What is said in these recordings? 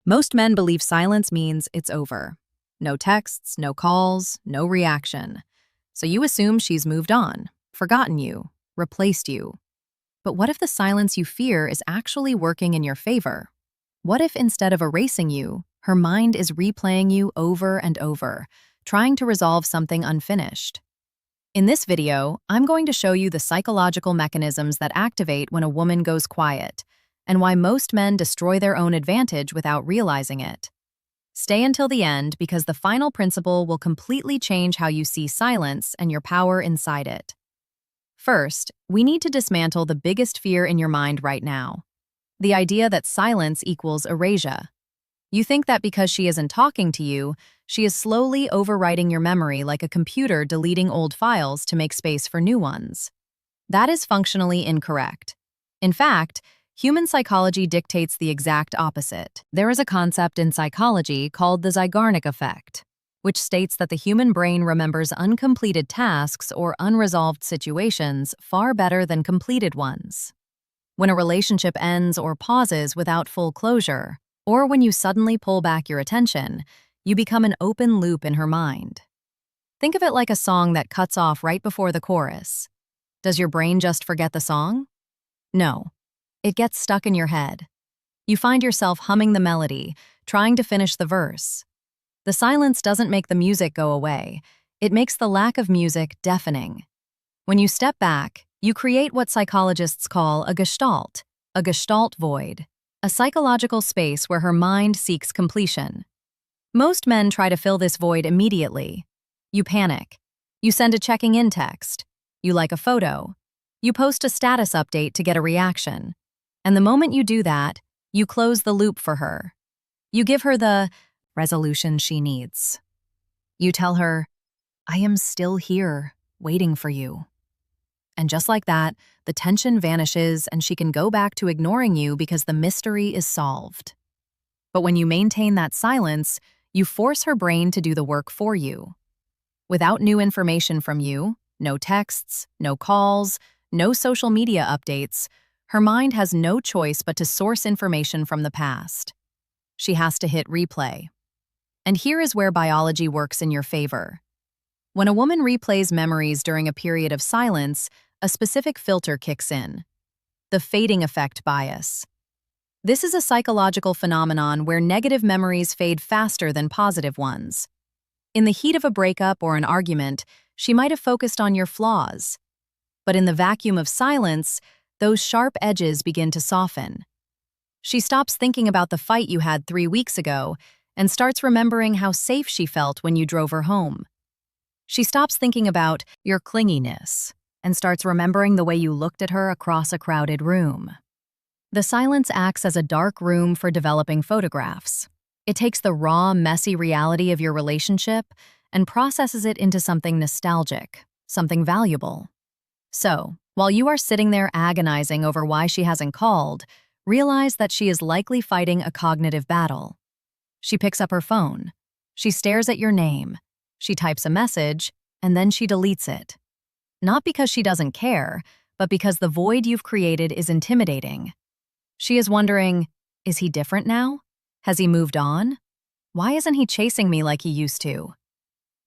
Most men believe silence means it's over. No texts, no calls, no reaction. So you assume she's moved on, forgotten you, replaced you. But what if the silence you fear is actually working in your favor? What if instead of erasing you, her mind is replaying you over and over, trying to resolve something unfinished? In this video, I'm going to show you the psychological mechanisms that activate when a woman goes quiet, and why most men destroy their own advantage without realizing it. Stay until the end because the final principle will completely change how you see silence and your power inside it. First, we need to dismantle the biggest fear in your mind right now: the idea that silence equals erasure. You think that because she isn't talking to you, she is slowly overwriting your memory like a computer deleting old files to make space for new ones. That is functionally incorrect. In fact, human psychology dictates the exact opposite. There is a concept in psychology called the Zeigarnik effect, which states that the human brain remembers uncompleted tasks or unresolved situations far better than completed ones. When a relationship ends or pauses without full closure, or when you suddenly pull back your attention, you become an open loop in her mind. Think of it like a song that cuts off right before the chorus. Does your brain just forget the song? No. It gets stuck in your head. You find yourself humming the melody, trying to finish the verse. The silence doesn't make the music go away. It makes the lack of music deafening. When you step back, you create what psychologists call a gestalt void, a psychological space where her mind seeks completion. Most men try to fill this void immediately. You panic. You send a checking-in text. You like a photo. You post a status update to get a reaction. And the moment you do that, you close the loop for her. You give her the resolution she needs. You tell her, "I am still here, waiting for you." And just like that, the tension vanishes and she can go back to ignoring you because the mystery is solved. But when you maintain that silence, you force her brain to do the work for you. Without new information from you, no texts, no calls, no social media updates, her mind has no choice but to source information from the past. She has to hit replay. And here is where biology works in your favor. When a woman replays memories during a period of silence, a specific filter kicks in: the fading effect bias. This is a psychological phenomenon where negative memories fade faster than positive ones. In the heat of a breakup or an argument, she might have focused on your flaws. But in the vacuum of silence, those sharp edges begin to soften. She stops thinking about the fight you had 3 weeks ago and starts remembering how safe she felt when you drove her home. She stops thinking about your clinginess and starts remembering the way you looked at her across a crowded room. The silence acts as a dark room for developing photographs. It takes the raw, messy reality of your relationship and processes it into something nostalgic, something valuable. So, while you are sitting there agonizing over why she hasn't called, realize that she is likely fighting a cognitive battle. She picks up her phone. She stares at your name. She types a message, and then she deletes it. Not because she doesn't care, but because the void you've created is intimidating. She is wondering, is he different now? Has he moved on? Why isn't he chasing me like he used to?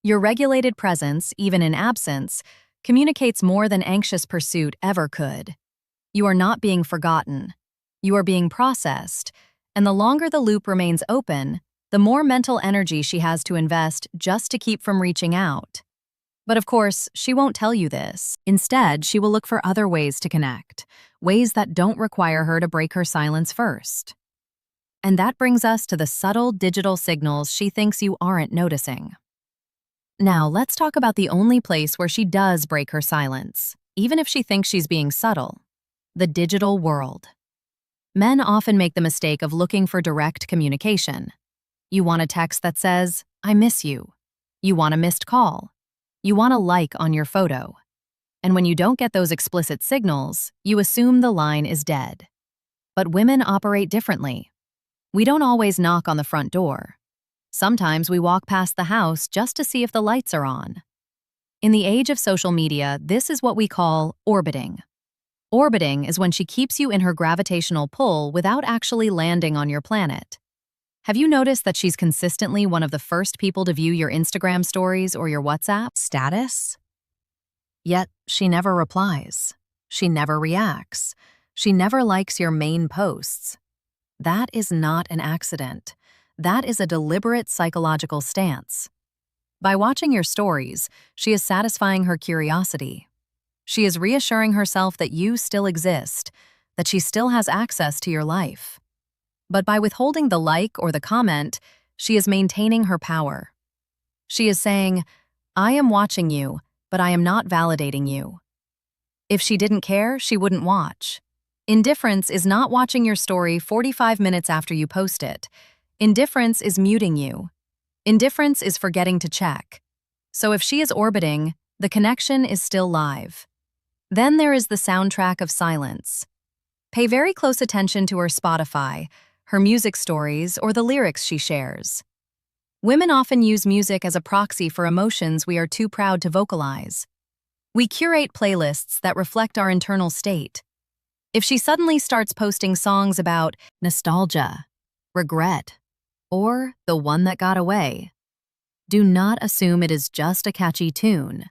Your regulated presence, even in absence, communicates more than anxious pursuit ever could. You are not being forgotten. You are being processed, and the longer the loop remains open, the more mental energy she has to invest just to keep from reaching out. But of course, she won't tell you this. Instead, she will look for other ways to connect, ways that don't require her to break her silence first. And that brings us to the subtle digital signals she thinks you aren't noticing. Now, let's talk about the only place where she does break her silence, even if she thinks she's being subtle: the digital world. Men often make the mistake of looking for direct communication. You want a text that says, "I miss you." You want a missed call. You want a like on your photo. And when you don't get those explicit signals, you assume the line is dead. But women operate differently. We don't always knock on the front door. Sometimes we walk past the house just to see if the lights are on. In the age of social media, this is what we call orbiting. Orbiting is when she keeps you in her gravitational pull without actually landing on your planet. Have you noticed that she's consistently one of the first people to view your Instagram stories or your WhatsApp status? Yet she never replies. She never reacts. She never likes your main posts. That is not an accident. That is a deliberate psychological stance. By watching your stories, she is satisfying her curiosity. She is reassuring herself that you still exist, that she still has access to your life. But by withholding the like or the comment, she is maintaining her power. She is saying, I am watching you, but I am not validating you. If she didn't care, she wouldn't watch. Indifference is not watching your story 45 minutes after you post it. Indifference is muting you. Indifference is forgetting to check. So if she is orbiting, the connection is still live. Then there is the soundtrack of silence. Pay very close attention to her Spotify, her music stories, or the lyrics she shares. Women often use music as a proxy for emotions we are too proud to vocalize. We curate playlists that reflect our internal state. If she suddenly starts posting songs about nostalgia, regret, or the one that got away, do not assume it is just a catchy tune.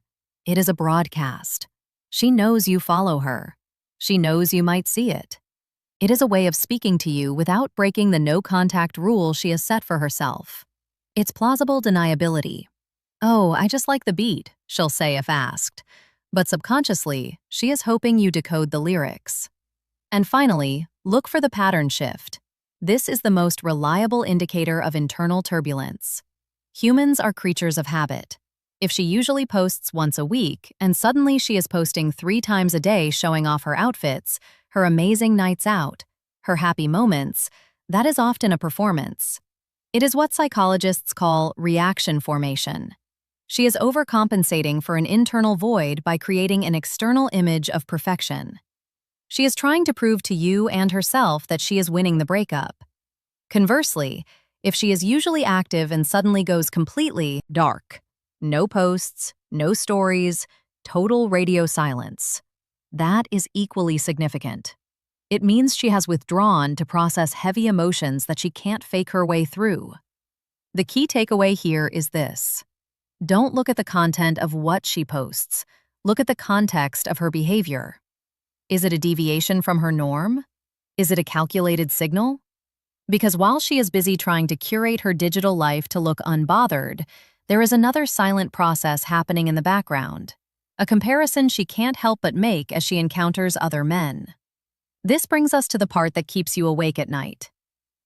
It is a broadcast. She knows you follow her. She knows you might see it. It is a way of speaking to you without breaking the no-contact rule she has set for herself. It's plausible deniability. Oh, I just like the beat, she'll say if asked. But subconsciously, she is hoping you decode the lyrics. And finally, look for the pattern shift. This is the most reliable indicator of internal turbulence. Humans are creatures of habit. If she usually posts once a week, and suddenly she is posting 3 times a day showing off her outfits, her amazing nights out, her happy moments, that is often a performance. It is what psychologists call reaction formation. She is overcompensating for an internal void by creating an external image of perfection. She is trying to prove to you and herself that she is winning the breakup. Conversely, if she is usually active and suddenly goes completely dark, no posts, no stories, total radio silence, that is equally significant. It means she has withdrawn to process heavy emotions that she can't fake her way through. The key takeaway here is this. Don't look at the content of what she posts. Look at the context of her behavior. Is it a deviation from her norm? Is it a calculated signal? Because while she is busy trying to curate her digital life to look unbothered, there is another silent process happening in the background, a comparison she can't help but make as she encounters other men. This brings us to the part that keeps you awake at night.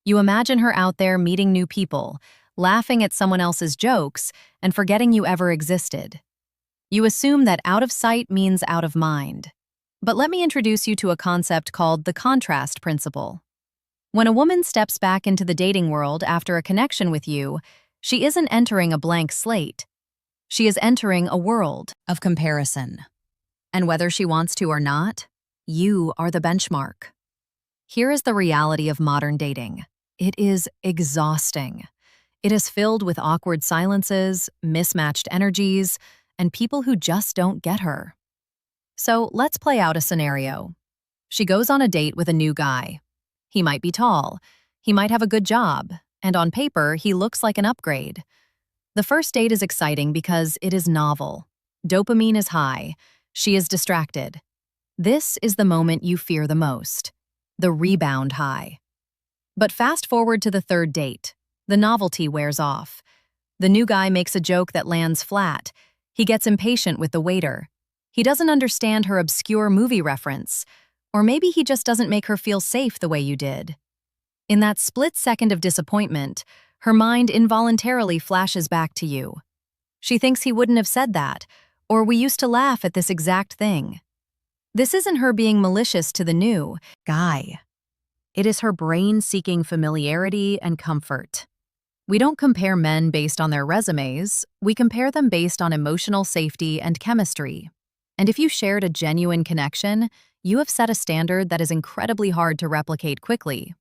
You imagine her out there meeting new people, laughing at someone else's jokes, and forgetting you ever existed. You assume that out of sight means out of mind. But let me introduce you to a concept called the contrast principle. When a woman steps back into the dating world after a connection with you, she isn't entering a blank slate. She is entering a world of comparison. And whether she wants to or not, you are the benchmark. Here is the reality of modern dating. It is exhausting. It is filled with awkward silences, mismatched energies, and people who just don't get her. So let's play out a scenario. She goes on a date with a new guy. He might be tall, he might have a good job, and on paper, he looks like an upgrade. The first date is exciting because it is novel. Dopamine is high. She is distracted. This is the moment you fear the most, the rebound high. But fast forward to the third date. The novelty wears off. The new guy makes a joke that lands flat. He gets impatient with the waiter. He doesn't understand her obscure movie reference. Or maybe he just doesn't make her feel safe the way you did. In that split second of disappointment, her mind involuntarily flashes back to you. She thinks he wouldn't have said that, or we used to laugh at this exact thing. This isn't her being malicious to the new guy. It is her brain seeking familiarity and comfort. We don't compare men based on their resumes, we compare them based on emotional safety and chemistry. And if you shared a genuine connection, you have set a standard that is incredibly hard to replicate quickly.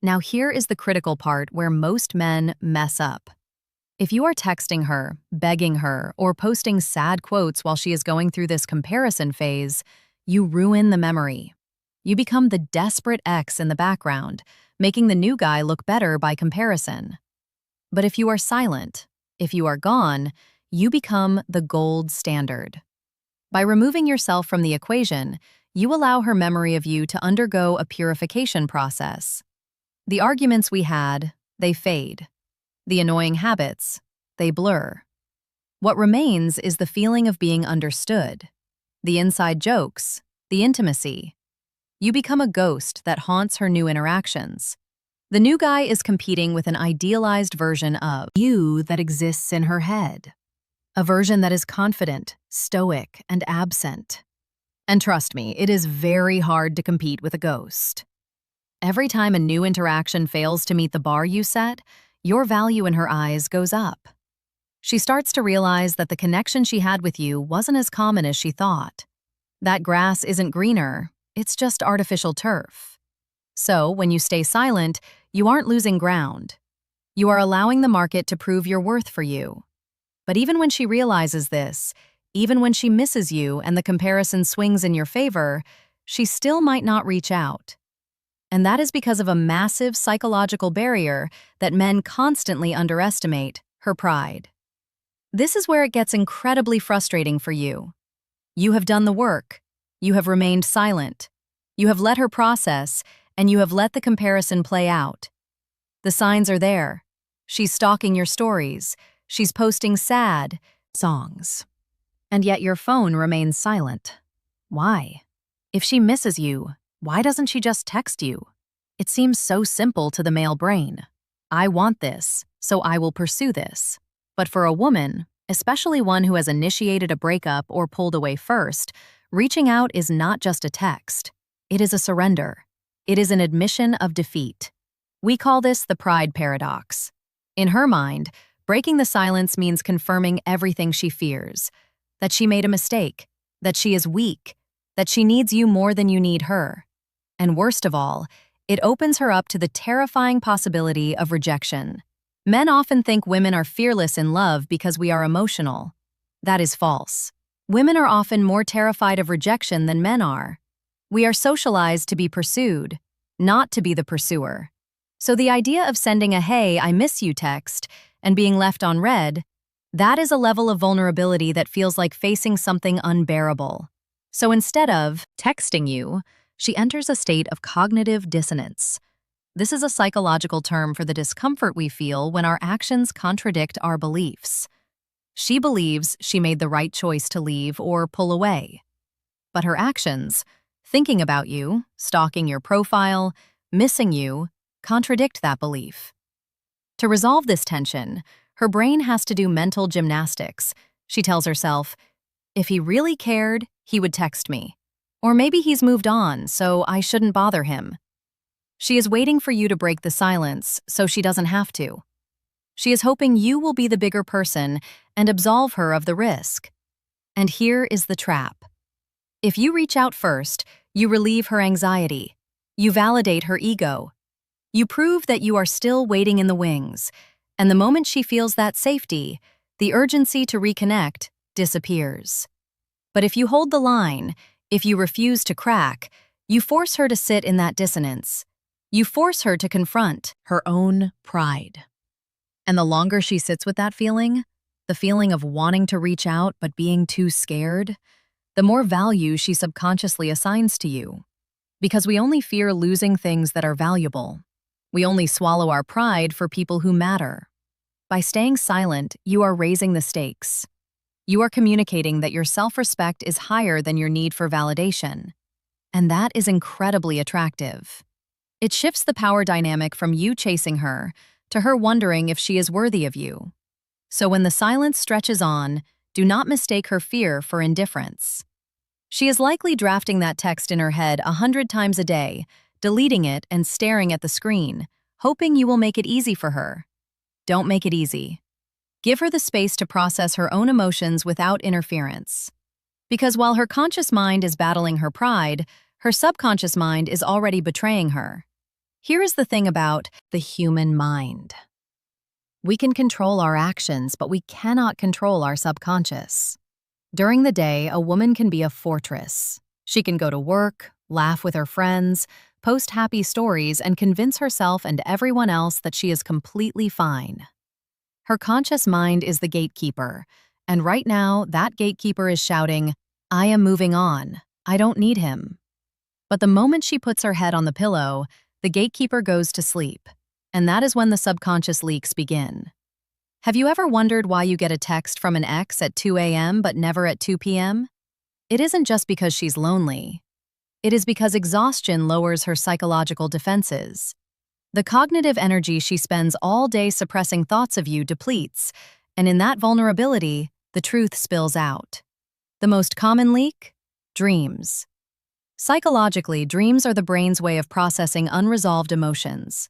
Now here is the critical part where most men mess up. If you are texting her, begging her, or posting sad quotes while she is going through this comparison phase, you ruin the memory. You become the desperate ex in the background, making the new guy look better by comparison. But if you are silent, if you are gone, you become the gold standard. By removing yourself from the equation, you allow her memory of you to undergo a purification process. The arguments we had, they fade. The annoying habits, they blur. What remains is the feeling of being understood, the inside jokes, the intimacy. You become a ghost that haunts her new interactions. The new guy is competing with an idealized version of you that exists in her head. A version that is confident, stoic, and absent. And trust me, it is very hard to compete with a ghost. Every time a new interaction fails to meet the bar you set, your value in her eyes goes up. She starts to realize that the connection she had with you wasn't as common as she thought. That grass isn't greener, it's just artificial turf. So, when you stay silent, you aren't losing ground. You are allowing the market to prove your worth for you. But even when she realizes this, even when she misses you and the comparison swings in your favor, she still might not reach out. And that is because of a massive psychological barrier that men constantly underestimate: her pride. This is where it gets incredibly frustrating for you. You have done the work. You have remained silent. You have let her process, and you have let the comparison play out. The signs are there. She's stalking your stories. She's posting sad songs. And yet your phone remains silent. Why? If she misses you, why doesn't she just text you? It seems so simple to the male brain. I want this, so I will pursue this. But for a woman, especially one who has initiated a breakup or pulled away first, reaching out is not just a text. It is a surrender. It is an admission of defeat. We call this the pride paradox. In her mind, breaking the silence means confirming everything she fears: that she made a mistake, that she is weak, that she needs you more than you need her. And worst of all, it opens her up to the terrifying possibility of rejection. Men often think women are fearless in love because we are emotional. That is false. Women are often more terrified of rejection than men are. We are socialized to be pursued, not to be the pursuer. So the idea of sending a "hey, I miss you" text and being left on read, that is a level of vulnerability that feels like facing something unbearable. So instead of texting you, she enters a state of cognitive dissonance. This is a psychological term for the discomfort we feel when our actions contradict our beliefs. She believes she made the right choice to leave or pull away. But her actions, thinking about you, stalking your profile, missing you, contradict that belief. To resolve this tension, her brain has to do mental gymnastics. She tells herself, if he really cared, he would text me. Or maybe he's moved on, so I shouldn't bother him. She is waiting for you to break the silence so she doesn't have to. She is hoping you will be the bigger person and absolve her of the risk. And here is the trap. If you reach out first, you relieve her anxiety. You validate her ego. You prove that you are still waiting in the wings. And the moment she feels that safety, the urgency to reconnect disappears. But if you hold the line, if you refuse to crack, you force her to sit in that dissonance. You force her to confront her own pride. And the longer she sits with that feeling, the feeling of wanting to reach out but being too scared, the more value she subconsciously assigns to you. Because we only fear losing things that are valuable. We only swallow our pride for people who matter. By staying silent, you are raising the stakes. You are communicating that your self-respect is higher than your need for validation. And that is incredibly attractive. It shifts the power dynamic from you chasing her to her wondering if she is worthy of you. So when the silence stretches on, do not mistake her fear for indifference. She is likely drafting that text in her head 100 times a day, deleting it and staring at the screen, hoping you will make it easy for her. Don't make it easy. Give her the space to process her own emotions without interference. Because while her conscious mind is battling her pride, her subconscious mind is already betraying her. Here is the thing about the human mind. We can control our actions, but we cannot control our subconscious. During the day, a woman can be a fortress. She can go to work, laugh with her friends, post happy stories, and convince herself and everyone else that she is completely fine. Her conscious mind is the gatekeeper, and right now, that gatekeeper is shouting, "I am moving on. I don't need him." But the moment she puts her head on the pillow, the gatekeeper goes to sleep, and that is when the subconscious leaks begin. Have you ever wondered why you get a text from an ex at 2 a.m. but never at 2 p.m.? It isn't just because she's lonely. It is because exhaustion lowers her psychological defenses. The cognitive energy she spends all day suppressing thoughts of you depletes, and in that vulnerability, the truth spills out. The most common leak? Dreams. Psychologically, dreams are the brain's way of processing unresolved emotions.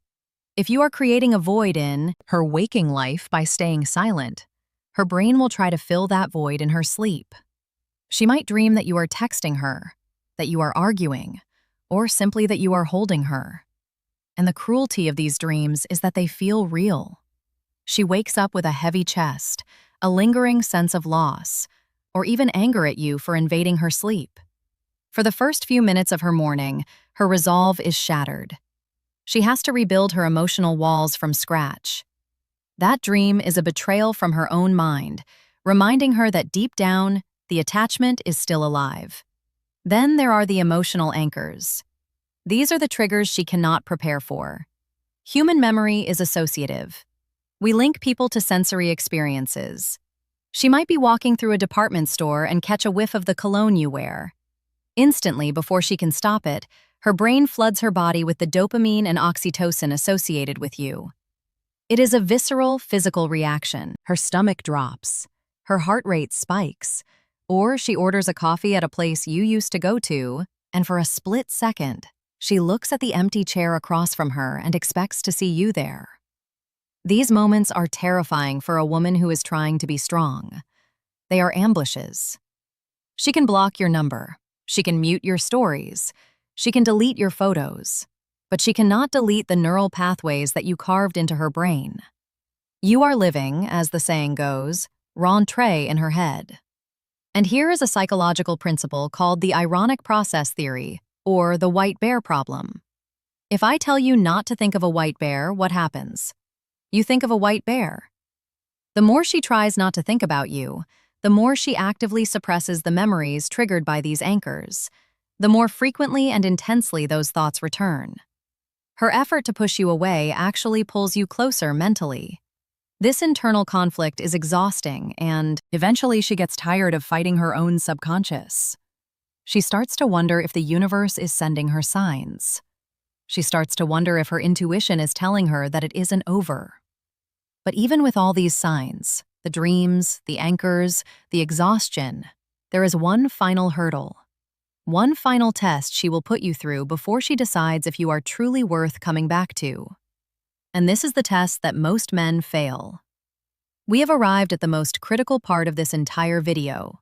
If you are creating a void in her waking life by staying silent, her brain will try to fill that void in her sleep. She might dream that you are texting her, that you are arguing, or simply that you are holding her. And the cruelty of these dreams is that they feel real. She wakes up with a heavy chest, a lingering sense of loss, or even anger at you for invading her sleep. For the first few minutes of her morning, her resolve is shattered. She has to rebuild her emotional walls from scratch. That dream is a betrayal from her own mind, reminding her that deep down, the attachment is still alive. Then there are the emotional anchors. These are the triggers she cannot prepare for. Human memory is associative. We link people to sensory experiences. She might be walking through a department store and catch a whiff of the cologne you wear. Instantly, before she can stop it, her brain floods her body with the dopamine and oxytocin associated with you. It is a visceral, physical reaction. Her stomach drops. Her heart rate spikes. Or she orders a coffee at a place you used to go to, and for a split second, she looks at the empty chair across from her and expects to see you there. These moments are terrifying for a woman who is trying to be strong. They are ambushes. She can block your number. She can mute your stories. She can delete your photos. But she cannot delete the neural pathways that you carved into her brain. You are living, as the saying goes, rentrée in her head. And here is a psychological principle called the ironic process theory, or the white bear problem. If I tell you not to think of a white bear, what happens? You think of a white bear. The more she tries not to think about you, the more she actively suppresses the memories triggered by these anchors, the more frequently and intensely those thoughts return. Her effort to push you away actually pulls you closer mentally. This internal conflict is exhausting, and eventually she gets tired of fighting her own subconscious. She starts to wonder if the universe is sending her signs. She starts to wonder if her intuition is telling her that it isn't over. But even with all these signs, the dreams, the anchors, the exhaustion, there is one final hurdle. One final test she will put you through before she decides if you are truly worth coming back to. And this is the test that most men fail. We have arrived at the most critical part of this entire video.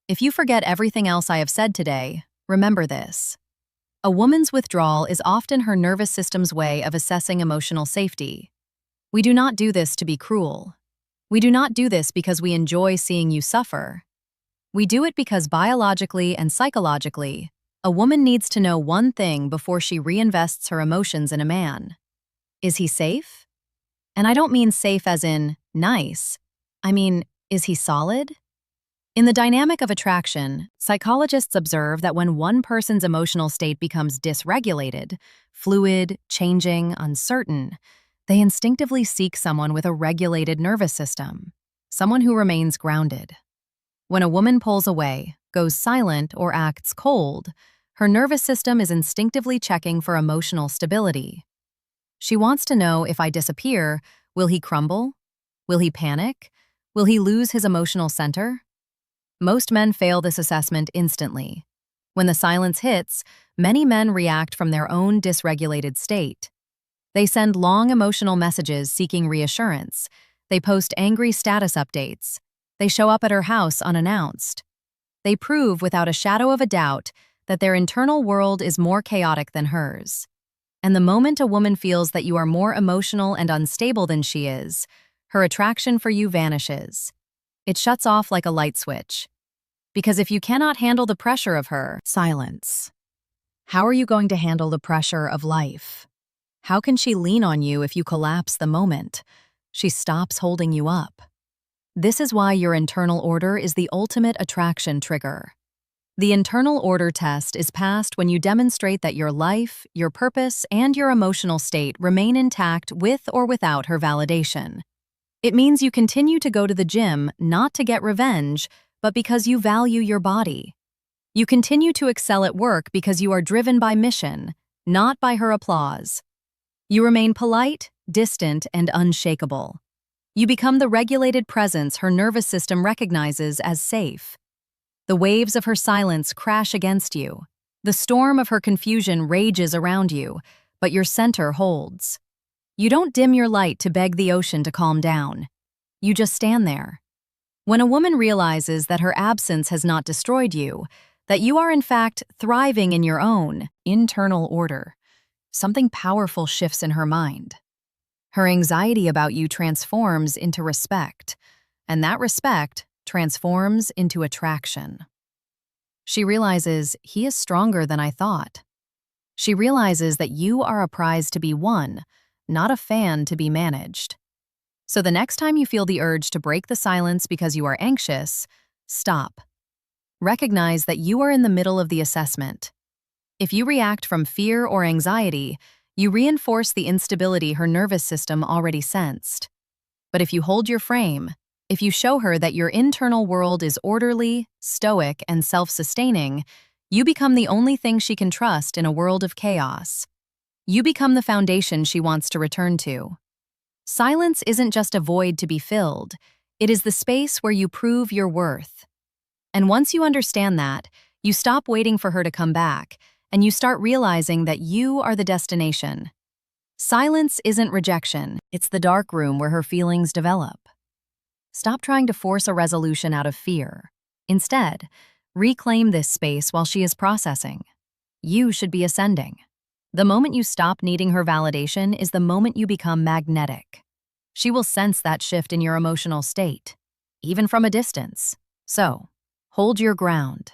If you forget everything else I have said today, remember this. A woman's withdrawal is often her nervous system's way of assessing emotional safety. We do not do this to be cruel. We do not do this because we enjoy seeing you suffer. We do it because biologically and psychologically, a woman needs to know one thing before she reinvests her emotions in a man. Is he safe? And I don't mean safe as in nice. I mean, is he solid? In the dynamic of attraction, psychologists observe that when one person's emotional state becomes dysregulated, fluid, changing, uncertain, they instinctively seek someone with a regulated nervous system, someone who remains grounded. When a woman pulls away, goes silent, or acts cold, her nervous system is instinctively checking for emotional stability. She wants to know, if I disappear, will he crumble? Will he panic? Will he lose his emotional center? Most men fail this assessment instantly. When the silence hits, many men react from their own dysregulated state. They send long emotional messages seeking reassurance. They post angry status updates. They show up at her house unannounced. They prove without a shadow of a doubt that their internal world is more chaotic than hers. And the moment a woman feels that you are more emotional and unstable than she is, her attraction for you vanishes. It shuts off like a light switch. Because if you cannot handle the pressure of her silence, How are you going to handle the pressure of life? How can she lean on you if you collapse the moment she stops holding you up? This is why your internal order is the ultimate attraction trigger. The internal order test is passed when you demonstrate that your life, your purpose, and your emotional state remain intact with or without her validation. It means you continue to go to the gym not to get revenge, but because you value your body. You continue to excel at work because you are driven by mission, not by her applause. You remain polite, distant, and unshakable. You become the regulated presence her nervous system recognizes as safe. The waves of her silence crash against you. The storm of her confusion rages around you, but your center holds. You don't dim your light to beg the ocean to calm down. You just stand there. When a woman realizes that her absence has not destroyed you, that you are in fact thriving in your own internal order, something powerful shifts in her mind. Her anxiety about you transforms into respect, and that respect transforms into attraction. She realizes he is stronger than I thought. She realizes that you are a prize to be won, not a fan to be managed. So the next time you feel the urge to break the silence because you are anxious, stop. Recognize that you are in the middle of the assessment. If you react from fear or anxiety, you reinforce the instability her nervous system already sensed. But if you hold your frame, if you show her that your internal world is orderly, stoic, and self-sustaining, you become the only thing she can trust in a world of chaos. You become the foundation she wants to return to. Silence isn't just a void to be filled, it is the space where you prove your worth. And once you understand that, you stop waiting for her to come back, and you start realizing that you are the destination. Silence isn't rejection, it's the dark room where her feelings develop. Stop trying to force a resolution out of fear. Instead, reclaim this space while she is processing. You should be ascending. The moment you stop needing her validation is the moment you become magnetic. She will sense that shift in your emotional state, even from a distance. So, hold your ground.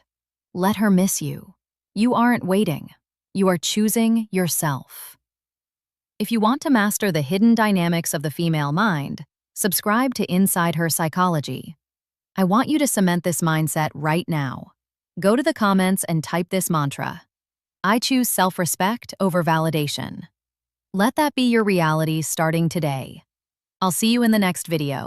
Let her miss you. You aren't waiting. You are choosing yourself. If you want to master the hidden dynamics of the female mind, subscribe to Inside Her Psychology. I want you to cement this mindset right now. Go to the comments and type this mantra. I choose self-respect over validation. Let that be your reality starting today. I'll see you in the next video.